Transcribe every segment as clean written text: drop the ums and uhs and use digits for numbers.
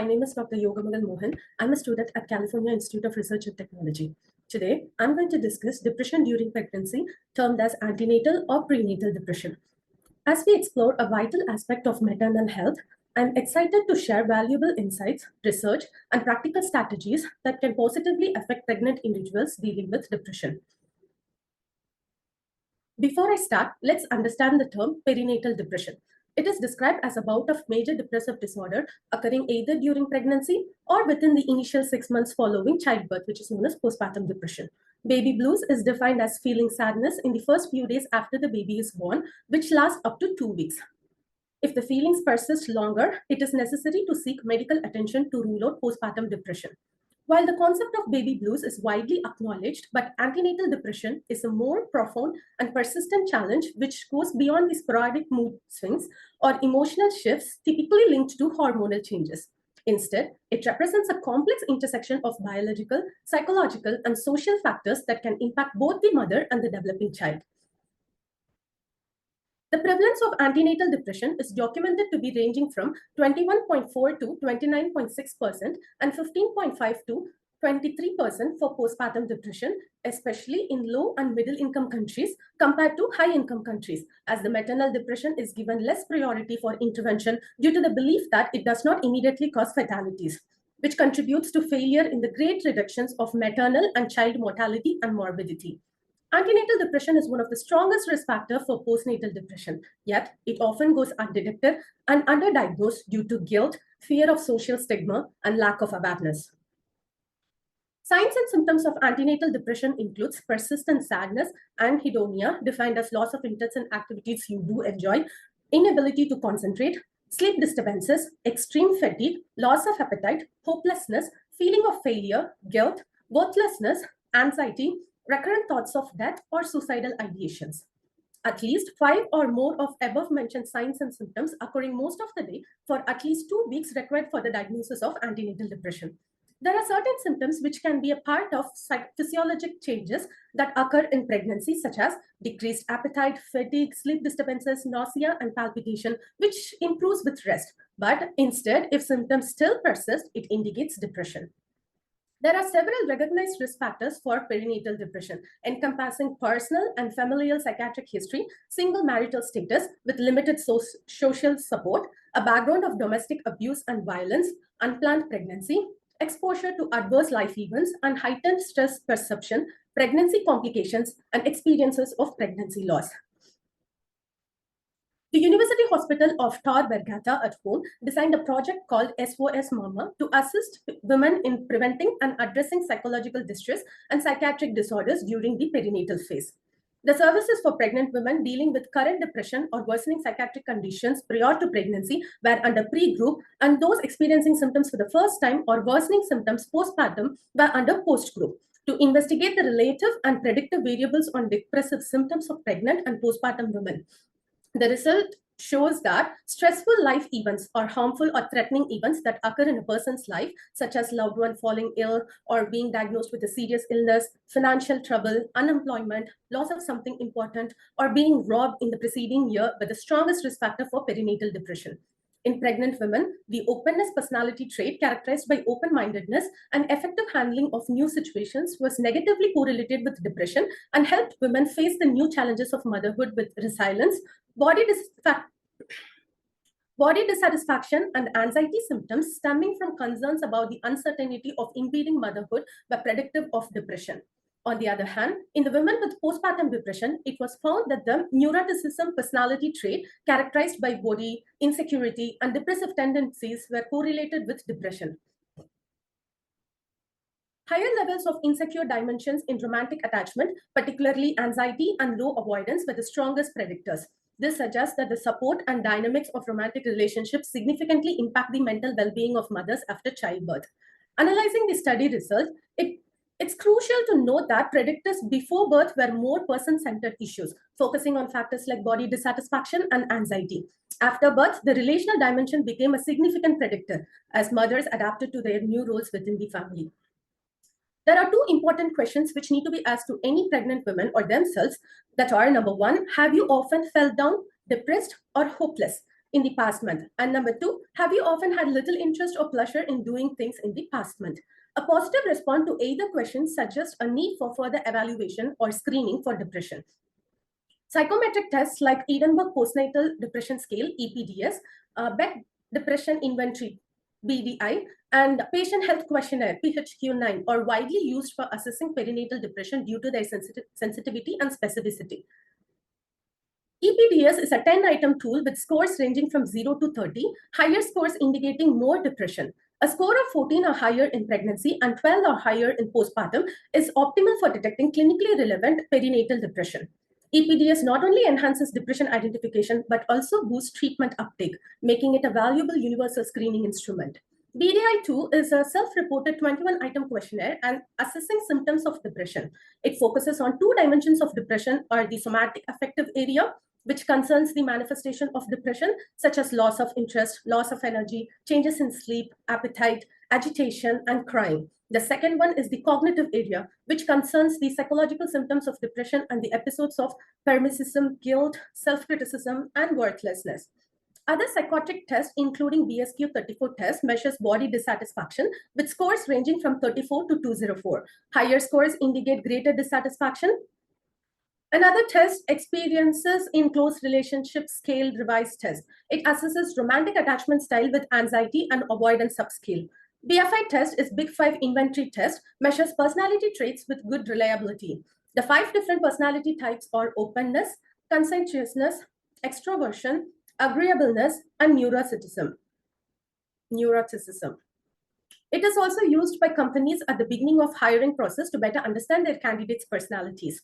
My name is Dr. Yogamagal Mohan. I'm a student at California Institute of Research and Technology. Today, I'm going to discuss depression during pregnancy, termed as antenatal or prenatal depression. As we explore a vital aspect of maternal health, I'm excited to share valuable insights, research, and practical strategies that can positively affect pregnant individuals dealing with depression. Before I start, let's understand the term perinatal depression. It is described as a bout of major depressive disorder occurring either during pregnancy or within the initial 6 months following childbirth, which is known as postpartum depression. Baby blues is defined as feeling sadness in the first few days after the baby is born, which lasts up to 2 weeks. If the feelings persist longer, it is necessary to seek medical attention to rule out postpartum depression. While the concept of baby blues is widely acknowledged, but antenatal depression is a more profound and persistent challenge which goes beyond the sporadic mood swings or emotional shifts typically linked to hormonal changes. Instead, it represents a complex intersection of biological, psychological, and social factors that can impact both the mother and the developing child. The prevalence of antenatal depression is documented to be ranging from 21.4 to 29.6% and 15.5 to 23% for postpartum depression, especially in low and middle income countries compared to high income countries, as the maternal depression is given less priority for intervention due to the belief that it does not immediately cause fatalities, which contributes to failure in the great reductions of maternal and child mortality and morbidity. Antenatal depression is one of the strongest risk factors for postnatal depression, yet it often goes undetected and underdiagnosed due to guilt, fear of social stigma, and lack of awareness. Signs and symptoms of antenatal depression includes persistent sadness, anhedonia, defined as loss of interest in activities you do enjoy, inability to concentrate, sleep disturbances, extreme fatigue, loss of appetite, hopelessness, feeling of failure, guilt, worthlessness, anxiety, recurrent thoughts of death, or suicidal ideations. At least 5 or more of above mentioned signs and symptoms occurring most of the day for at least 2 weeks required for the diagnosis of antenatal depression. There are certain symptoms which can be a part of physiologic changes that occur in pregnancy, such as decreased appetite, fatigue, sleep disturbances, nausea, and palpitation, which improves with rest. But instead, if symptoms still persist, it indicates depression. There are several recognized risk factors for perinatal depression, encompassing personal and familial psychiatric history, single marital status with limited social support, a background of domestic abuse and violence, unplanned pregnancy, exposure to adverse life events, and heightened stress perception, pregnancy complications, and experiences of pregnancy loss. The University Hospital of Tor Vergata at home designed a project called SOS Mama to assist women in preventing and addressing psychological distress and psychiatric disorders during the perinatal phase. The services for pregnant women dealing with current depression or worsening psychiatric conditions prior to pregnancy were under pre-group, and those experiencing symptoms for the first time or worsening symptoms postpartum were under post-group to investigate the relative and predictive variables on depressive symptoms of pregnant and postpartum women. The result shows that stressful life events or harmful or threatening events that occur in a person's life, such as loved one falling ill or being diagnosed with a serious illness, financial trouble, unemployment, loss of something important, or being robbed in the preceding year, were the strongest risk factor for perinatal depression. In pregnant women, the openness personality trait characterized by open-mindedness and effective handling of new situations was negatively correlated with depression and helped women face the new challenges of motherhood with resilience. Body dissatisfaction and anxiety symptoms stemming from concerns about the uncertainty of impeding motherhood were predictive of depression. On the other hand, in the women with postpartum depression, it was found that the neuroticism personality trait characterized by body, insecurity, and depressive tendencies were correlated with depression. Higher levels of insecure dimensions in romantic attachment, particularly anxiety and low avoidance, were the strongest predictors. This suggests that the support and dynamics of romantic relationships significantly impact the mental well-being of mothers after childbirth. Analyzing the study results, it's crucial to note that predictors before birth were more person-centered issues, focusing on factors like body dissatisfaction and anxiety. After birth, the relational dimension became a significant predictor as mothers adapted to their new roles within the family. There are two important questions which need to be asked to any pregnant women or themselves that are: number one, have you often felt down, depressed, or hopeless? in the past month? And number two, have you often had little interest or pleasure in doing things in the past month? A positive response to either question suggests a need for further evaluation or screening for depression. Psychometric tests like Edinburgh Postnatal Depression Scale, EPDS, Beck Depression Inventory, BDI, and Patient Health Questionnaire, PHQ-9, are widely used for assessing perinatal depression due to their sensitivity and specificity. EPDS is a 10-item tool with scores ranging from 0 to 30, higher scores indicating more depression. A score of 14 or higher in pregnancy and 12 or higher in postpartum is optimal for detecting clinically relevant perinatal depression. EPDS not only enhances depression identification, but also boosts treatment uptake, making it a valuable universal screening instrument. BDI-2 is a self-reported 21-item questionnaire and assessing symptoms of depression. It focuses on two dimensions of depression, or the somatic affective area, which concerns the manifestation of depression, such as loss of interest, loss of energy, changes in sleep, appetite, agitation, and crying. The second one is the cognitive area, which concerns the psychological symptoms of depression and the episodes of pessimism, guilt, self-criticism, and worthlessness. Other psychotic tests, including BSQ-34 test, measures body dissatisfaction with scores ranging from 34 to 204. Higher scores indicate greater dissatisfaction. Another test, Experiences in Close Relationship Scale Revised Test. It assesses romantic attachment style with anxiety and avoidance subscale. BFI test is Big Five Inventory Test, measures personality traits with good reliability. The 5 different personality types are openness, conscientiousness, extroversion, agreeableness, and neuroticism. It is also used by companies at the beginning of hiring process to better understand their candidates' personalities.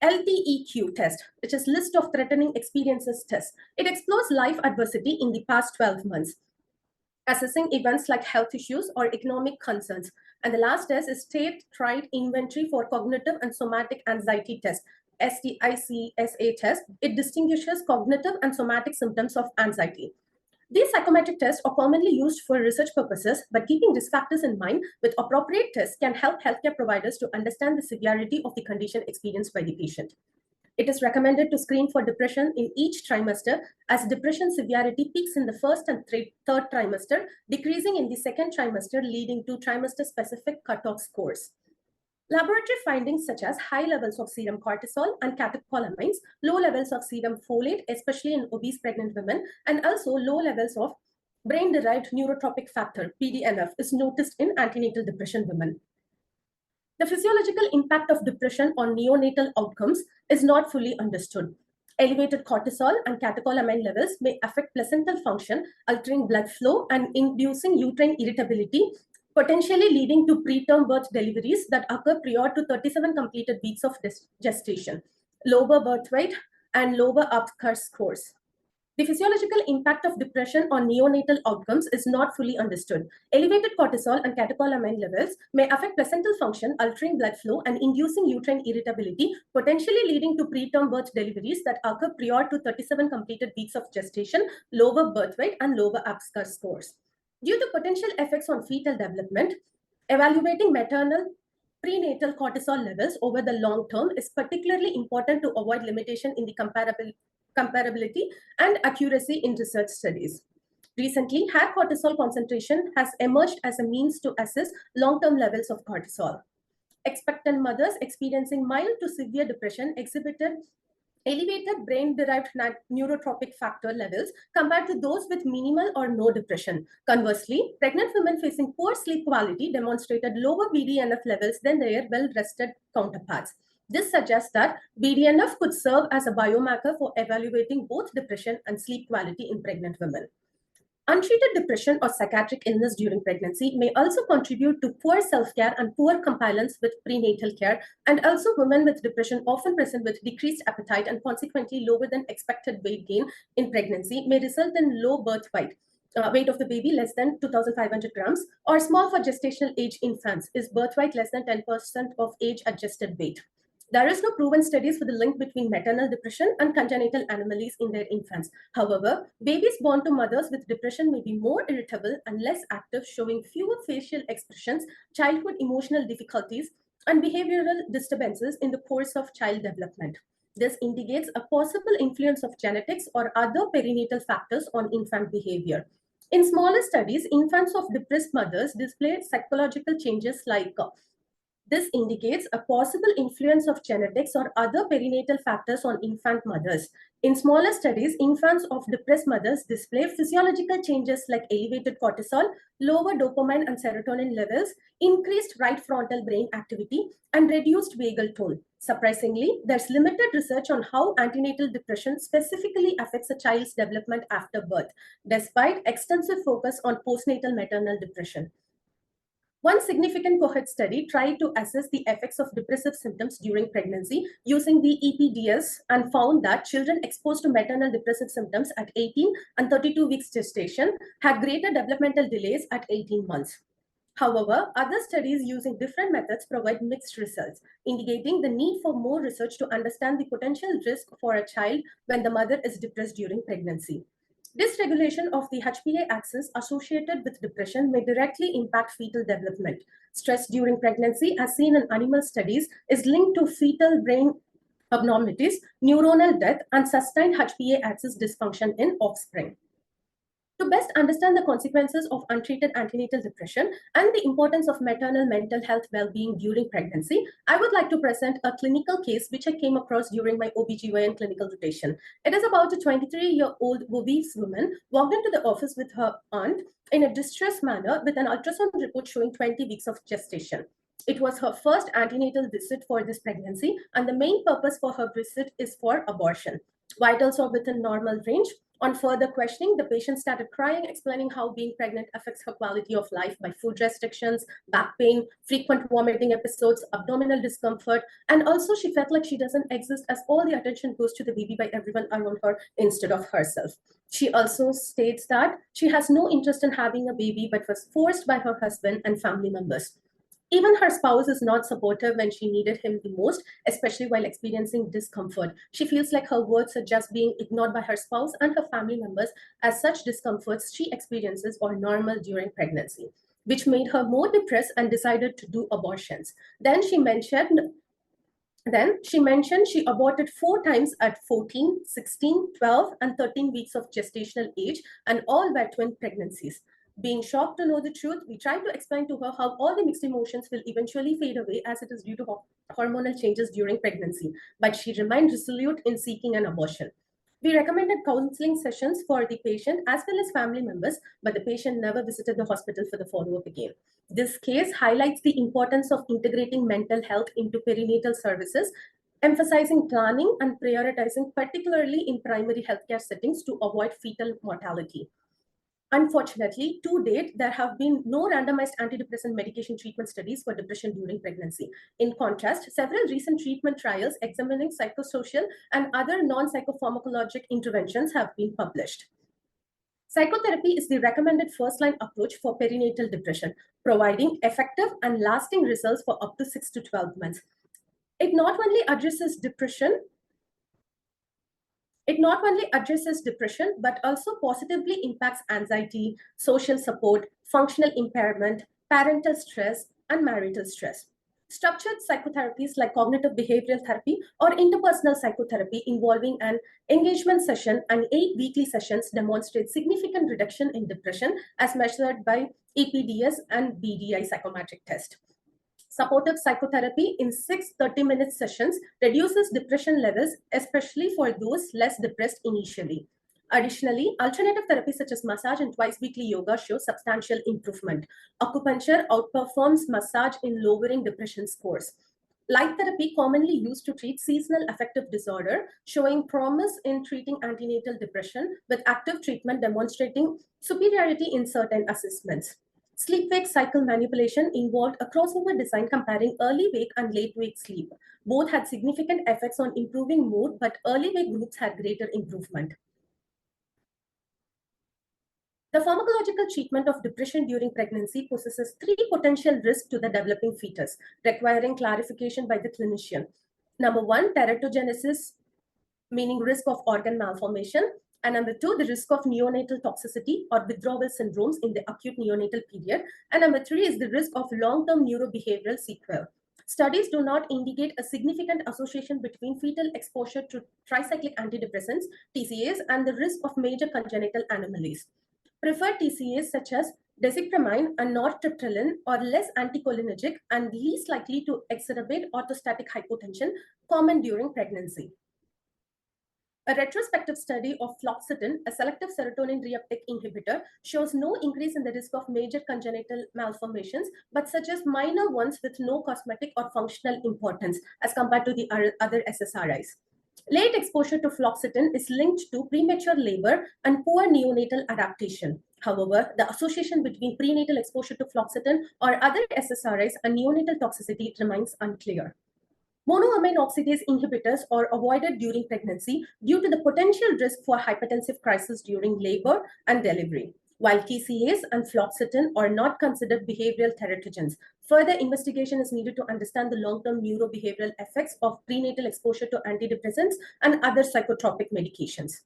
LTEQ test, which is List of Threatening Experiences test. It explores life adversity in the past 12 months, assessing events like health issues or economic concerns. And the last test is State-Tried Inventory for Cognitive and Somatic Anxiety test, STICSA test. It distinguishes cognitive and somatic symptoms of anxiety. These psychometric tests are commonly used for research purposes, but keeping risk factors in mind with appropriate tests can help healthcare providers to understand the severity of the condition experienced by the patient. It is recommended to screen for depression in each trimester, as depression severity peaks in the first and third trimester, decreasing in the second trimester, leading to trimester-specific cutoff scores. Laboratory findings such as high levels of serum cortisol and catecholamines, low levels of serum folate, especially in obese pregnant women, and also low levels of brain-derived neurotrophic factor, BDNF, is noticed in antenatal depression women. The physiological impact of depression on neonatal outcomes is not fully understood. Elevated cortisol and catecholamine levels may affect placental function, altering blood flow and inducing uterine irritability, potentially leading to preterm birth deliveries that occur prior to 37 completed weeks of gestation, lower birth weight, and lower Apgar scores. The physiological impact of depression on neonatal outcomes is not fully understood. Elevated cortisol and catecholamine levels may affect placental function, altering blood flow and inducing uterine irritability, potentially leading to preterm birth deliveries that occur prior to 37 completed weeks of gestation, lower birth weight, and lower Apgar scores. Due to potential effects on fetal development, evaluating maternal prenatal cortisol levels over the long term is particularly important to avoid limitation in the comparability and accuracy in research studies. Recently, high cortisol concentration has emerged as a means to assess long-term levels of cortisol. Expectant mothers experiencing mild to severe depression exhibited elevated brain-derived neurotrophic factor levels compared to those with minimal or no depression. Conversely, pregnant women facing poor sleep quality demonstrated lower BDNF levels than their well-rested counterparts. This suggests that BDNF could serve as a biomarker for evaluating both depression and sleep quality in pregnant women. Untreated depression or psychiatric illness during pregnancy may also contribute to poor self-care and poor compliance with prenatal care, and also women with depression often present with decreased appetite and consequently lower than expected weight gain in pregnancy may result in low birth weight. Weight of the baby less than 2,500 grams, or small for gestational age infants is birth weight less than 10% of age adjusted weight. There is no proven studies for the link between maternal depression and congenital anomalies in their infants. However, babies born to mothers with depression may be more irritable and less active, showing fewer facial expressions, childhood emotional difficulties, and behavioral disturbances in the course of child development. This indicates a possible influence of genetics or other perinatal factors on infant behavior. In smaller studies, infants of depressed mothers displayed psychological changes like this indicates a possible influence of genetics or other perinatal factors on infant mothers. In smaller studies, infants of depressed mothers display physiological changes like elevated cortisol, lower dopamine and serotonin levels, increased right frontal brain activity, and reduced vagal tone. Surprisingly, there's limited research on how antenatal depression specifically affects a child's development after birth, despite extensive focus on postnatal maternal depression. One significant cohort study tried to assess the effects of depressive symptoms during pregnancy using the EPDS and found that children exposed to maternal depressive symptoms at 18 and 32 weeks gestation had greater developmental delays at 18 months. However, other studies using different methods provide mixed results, indicating the need for more research to understand the potential risk for a child when the mother is depressed during pregnancy. Dysregulation of the HPA axis associated with depression may directly impact fetal development. Stress during pregnancy, as seen in animal studies, is linked to fetal brain abnormalities, neuronal death, and sustained HPA axis dysfunction in offspring. To best understand the consequences of untreated antenatal depression and the importance of maternal mental health well-being during pregnancy, I would like to present a clinical case which I came across during my OBGYN clinical rotation. It is about a 23-year-old obese woman walked into the office with her aunt in a distressed manner with an ultrasound report showing 20 weeks of gestation. It was her first antenatal visit for this pregnancy, and the main purpose for her visit is for abortion. Vitals are within normal range. On further questioning, the patient started crying, explaining how being pregnant affects her quality of life by food restrictions, back pain, frequent vomiting episodes, abdominal discomfort, and also she felt like she doesn't exist as all the attention goes to the baby by everyone around her instead of herself. She also states that she has no interest in having a baby but was forced by her husband and family members. Even her spouse is not supportive when she needed him the most, especially while experiencing discomfort. She feels like her words are just being ignored by her spouse and her family members, as such discomforts she experiences are normal during pregnancy, which made her more depressed and decided to do abortions. Then she mentioned she aborted 4 times at 14, 16, 12, and 13 weeks of gestational age, and all were twin pregnancies. Being shocked to know the truth, we tried to explain to her how all the mixed emotions will eventually fade away as it is due to hormonal changes during pregnancy, but she remained resolute in seeking an abortion. We recommended counseling sessions for the patient as well as family members, but the patient never visited the hospital for the follow-up again. This case highlights the importance of integrating mental health into perinatal services, emphasizing planning and prioritizing, particularly in primary healthcare settings, to avoid fetal mortality. Unfortunately, to date, there have been no randomized antidepressant medication treatment studies for depression during pregnancy. In contrast, several recent treatment trials examining psychosocial and other non-psychopharmacologic interventions have been published. Psychotherapy is the recommended first-line approach for perinatal depression, providing effective and lasting results for up to 6 to 12 months. It not only addresses depression, but also positively impacts anxiety, social support, functional impairment, parental stress, and marital stress. Structured psychotherapies like cognitive behavioral therapy or interpersonal psychotherapy involving an engagement session and 8 weekly sessions demonstrate significant reduction in depression as measured by EPDS and BDI psychometric test. Supportive psychotherapy in 6 30-minute sessions reduces depression levels, especially for those less depressed initially. Additionally, alternative therapies such as massage and twice-weekly yoga show substantial improvement. Acupuncture outperforms massage in lowering depression scores. Light therapy, commonly used to treat seasonal affective disorder, showing promise in treating antenatal depression, with active treatment demonstrating superiority in certain assessments. Sleep-wake cycle manipulation involved a crossover design comparing early wake and late wake sleep. Both had significant effects on improving mood, but early wake groups had greater improvement. The pharmacological treatment of depression during pregnancy possesses 3 potential risks to the developing fetus, requiring clarification by the clinician. Number 1, teratogenesis, meaning risk of organ malformation. And number 2, the risk of neonatal toxicity or withdrawal syndromes in the acute neonatal period. And number 3 is the risk of long-term neurobehavioral sequelae. Studies do not indicate a significant association between fetal exposure to tricyclic antidepressants, TCAs, and the risk of major congenital anomalies. Preferred TCAs such as desipramine and nortriptyline are less anticholinergic and least likely to exacerbate orthostatic hypotension common during pregnancy. A retrospective study of fluoxetine, a selective serotonin reuptake inhibitor, shows no increase in the risk of major congenital malformations, but suggests minor ones with no cosmetic or functional importance as compared to the other SSRIs. Late exposure to fluoxetine is linked to premature labor and poor neonatal adaptation. However, the association between prenatal exposure to fluoxetine or other SSRIs and neonatal toxicity remains unclear. Monoamine oxidase inhibitors are avoided during pregnancy due to the potential risk for hypertensive crisis during labor and delivery. While TCAs and fluoxetine are not considered behavioral teratogens, further investigation is needed to understand the long-term neurobehavioral effects of prenatal exposure to antidepressants and other psychotropic medications.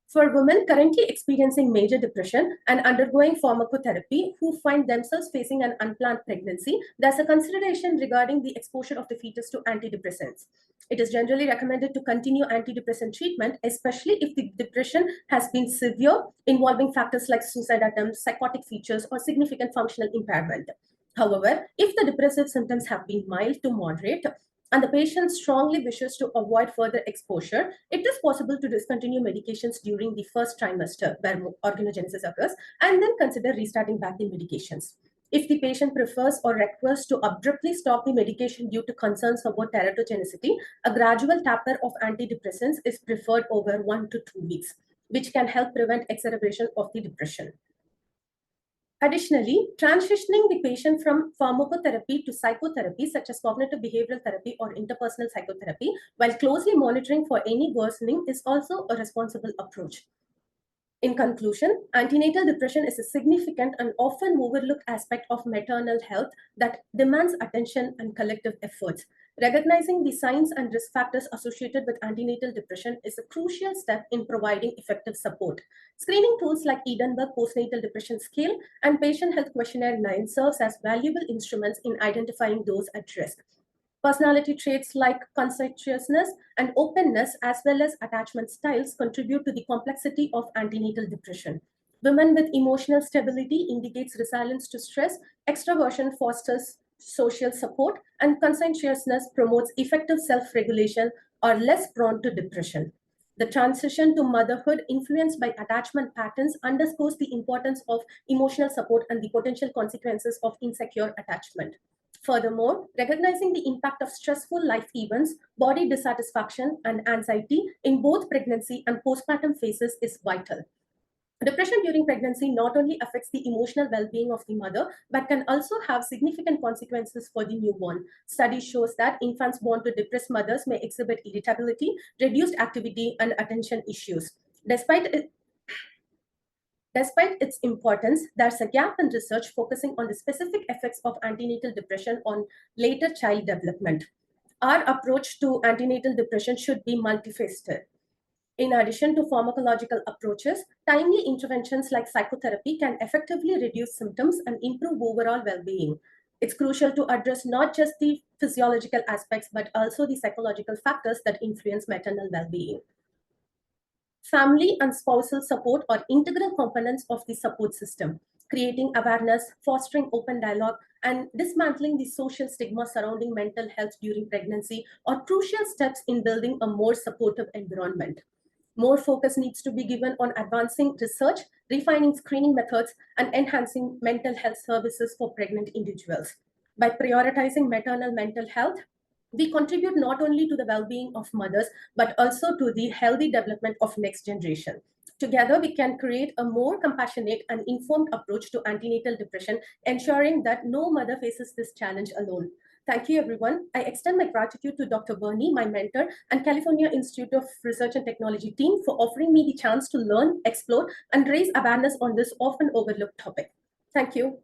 For women currently experiencing major depression and undergoing pharmacotherapy who find themselves facing an unplanned pregnancy, there's a consideration regarding the exposure of the fetus to antidepressants. It is generally recommended to continue antidepressant treatment, especially if the depression has been severe, involving factors like suicide attempts, psychotic features, or significant functional impairment. However, if the depressive symptoms have been mild to moderate, and the patient strongly wishes to avoid further exposure, it is possible to discontinue medications during the first trimester where organogenesis occurs and then consider restarting back the medications. If the patient prefers or requires to abruptly stop the medication due to concerns about teratogenicity, a gradual taper of antidepressants is preferred over 1 to 2 weeks, which can help prevent exacerbation of the depression. Additionally, transitioning the patient from pharmacotherapy to psychotherapy, such as cognitive behavioral therapy or interpersonal psychotherapy, while closely monitoring for any worsening, is also a responsible approach. In conclusion, antenatal depression is a significant and often overlooked aspect of maternal health that demands attention and collective efforts. Recognizing the signs and risk factors associated with antenatal depression is a crucial step in providing effective support. Screening tools like Edinburgh Postnatal Depression Scale and Patient Health Questionnaire 9 serves as valuable instruments in identifying those at risk. Personality traits like conscientiousness and openness, as well as attachment styles, contribute to the complexity of antenatal depression. Women with emotional stability indicates resilience to stress, extroversion fosters social support, and conscientiousness promotes effective self-regulation, are less prone to depression. The transition to motherhood influenced by attachment patterns underscores the importance of emotional support and the potential consequences of insecure attachment. Furthermore, recognizing the impact of stressful life events, body dissatisfaction, and anxiety in both pregnancy and postpartum phases is vital. Depression during pregnancy not only affects the emotional well-being of the mother, but can also have significant consequences for the newborn. Study shows that infants born to depressed mothers may exhibit irritability, reduced activity, and attention issues. Despite its importance, there's a gap in research focusing on the specific effects of antenatal depression on later child development. Our approach to antenatal depression should be multifaceted. In addition to pharmacological approaches, timely interventions like psychotherapy can effectively reduce symptoms and improve overall well-being. It's crucial to address not just the physiological aspects, but also the psychological factors that influence maternal well-being. Family and spousal support are integral components of the support system. Creating awareness, fostering open dialogue, and dismantling the social stigma surrounding mental health during pregnancy are crucial steps in building a more supportive environment. More focus needs to be given on advancing research, refining screening methods, and enhancing mental health services for pregnant individuals. By prioritizing maternal mental health, we contribute not only to the well-being of mothers, but also to the healthy development of next generation. Together, we can create a more compassionate and informed approach to antenatal depression, ensuring that no mother faces this challenge alone. Thank you, everyone. I extend my gratitude to Dr. Bernie, my mentor, and California Institute of Research and Technology team for offering me the chance to learn, explore, and raise awareness on this often overlooked topic. Thank you.